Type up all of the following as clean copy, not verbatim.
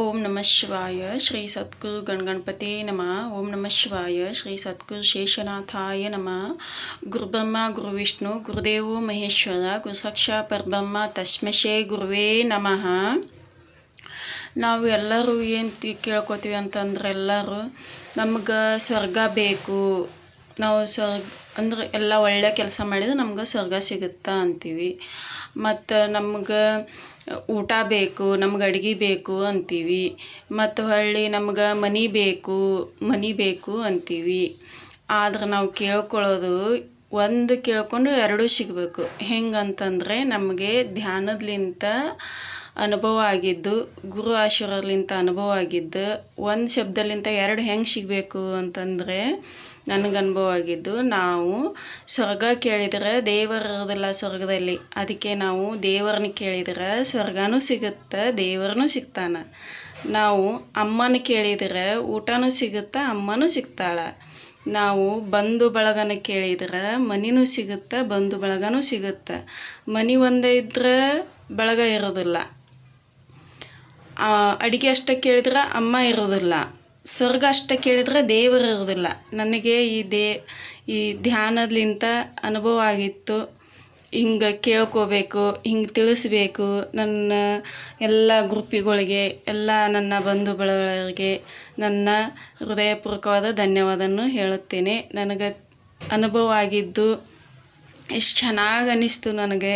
ಓಂ ನಮಃ ಶಿವಾಯ ಶ್ರೀ ಸದ್ಗುರು ಗಣಗಣಪತಿ ನಮಃ. ಓಂ ನಮಃ ಶಿವಾಯ ಶ್ರೀ ಸದ್ಗುರು ಶೇಷನಾಥಾಯ ನಮಃ. ಗುರುಬ್ರಹ್ಮ ಗುರುವಿಷ್ಣು ಗುರುದೇವೋ ಮಹೇಶ್ವರ ಗುರು ಸಾಕ್ಷಾತ್ ಪರಬ್ರಹ್ಮ ತಸ್ಮೈ ಶ್ರೀ ಗುರುವೇ ನಮಃ. ನಾವು ಎಲ್ಲರೂ ಏನು ಕೇಳ್ಕೊತೀವಿ ಅಂತಂದ್ರೆ ಎಲ್ಲರೂ ನಮ್ಗೆ ಸ್ವರ್ಗ ಬೇಕು, ನಾವು ಅಂದ್ರೆ ಎಲ್ಲ ಒಳ್ಳೆ ಕೆಲಸ ಮಾಡಿದ್ರೆ ನಮ್ಗೆ ಸ್ವರ್ಗ ಸಿಗುತ್ತಾ ಅಂತೀವಿ. ಮತ್ತು ನಮ್ಗೆ ಊಟ ಬೇಕು, ನಮ್ಗೆ ಅಡುಗೆ ಬೇಕು ಅಂತೀವಿ. ಮತ್ತು ಹೊಳ್ಳಿ ನಮ್ಗೆ ಮನೆ ಬೇಕು ಅಂತೀವಿ. ಆದ್ರೆ ನಾವು ಕೇಳ್ಕೊಳ್ಳೋದು ಒಂದು ಕೇಳ್ಕೊಂಡು ಎರಡೂ ಸಿಗಬೇಕು. ಹೆಂಗಂತಂದರೆ ನಮಗೆ ಧ್ಯಾನದ್ಲಿಂತ ಅನುಭವ ಆಗಿದ್ದು, ಗುರು ಆಶೀರ್ವಾದಲಿಂತ ಅನುಭವ ಆಗಿದ್ದು, ಒಂದು ಶಬ್ದಲಿಂತ ಎರಡು ಹೆಂಗೆ ಸಿಗಬೇಕು ಅಂತಂದರೆ ನನಗೆ ಅನುಭವ ಆಗಿದ್ದು, ನಾವು ಸ್ವರ್ಗ ಕೇಳಿದ್ರೆ ದೇವರದಲ್ಲ ಸ್ವರ್ಗದಲ್ಲಿ, ಅದಕ್ಕೆ ನಾವು ದೇವರನ್ನ ಕೇಳಿದ್ರೆ ಸ್ವರ್ಗನೂ ಸಿಗುತ್ತೆ, ದೇವರನೂ ಸಿಗ್ತಾನೆ. ನಾವು ಅಮ್ಮನ ಕೇಳಿದ್ರೆ ಊಟನೂ ಸಿಗುತ್ತೆ, ಅಮ್ಮನೂ ಸಿಗ್ತಾಳೆ. ನಾವು ಬಂಧು ಬಳಗನ ಕೇಳಿದ್ರೆ ಮನಿನೂ ಸಿಗುತ್ತೆ, ಬಂಧು ಬಳಗನೂ ಸಿಗುತ್ತೆ. ಮನೆ ಒಂದೇ ಇದ್ರೆ ಬಳಗ ಇರೋದಿಲ್ಲ. ಅಡಿಗೆ ಅಷ್ಟೇ ಕೇಳಿದ್ರೆ ಅಮ್ಮ ಇರೋದಿಲ್ಲ. ಸ್ವರ್ಗ ಅಷ್ಟೇ ಕೇಳಿದ್ರೆ ದೇವರು ಇರೋದಿಲ್ಲ. ನನಗೆ ಈ ಧ್ಯಾನದ್ಲಿಂತ ಅನುಭವ ಆಗಿತ್ತು. ಹಿಂಗೆ ಕೇಳ್ಕೋಬೇಕು, ಹಿಂಗೆ ತಿಳಿಸ್ಬೇಕು ನನ್ನ ಎಲ್ಲ ಗ್ರೂಪಿಗಳಿಗೆ, ಎಲ್ಲ ನನ್ನ ಬಂಧು ಬಳಗರಿಗೆ ನನ್ನ ಹೃದಯಪೂರ್ವಕವಾದ ಧನ್ಯವಾದವನ್ನು ಹೇಳುತ್ತೇನೆ. ನನಗೆ ಅನುಭವ ಆಗಿದ್ದು ಎಷ್ಟು ಚೆನ್ನಾಗಿ ಅನ್ನಿಸ್ತು. ನನಗೆ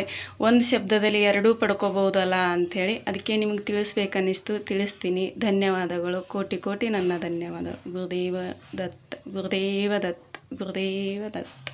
ಒಂದು ಶಬ್ದದಲ್ಲಿ ಎರಡೂ ಪಡ್ಕೋಬೋದಲ್ಲ ಅಂಥೇಳಿ ಅದಕ್ಕೆ ನಿಮಗೆ ತಿಳಿಸ್ಬೇಕನ್ನಿಸ್ತು, ತಿಳಿಸ್ತೀನಿ. ಧನ್ಯವಾದಗಳು, ಕೋಟಿ ಕೋಟಿ ನನ್ನ ಧನ್ಯವಾದ. ಗುರುದೇವ ದತ್ತ, ಗುರುದೇವ ದತ್ತ, ಗುರುದೇವ ದತ್ತ.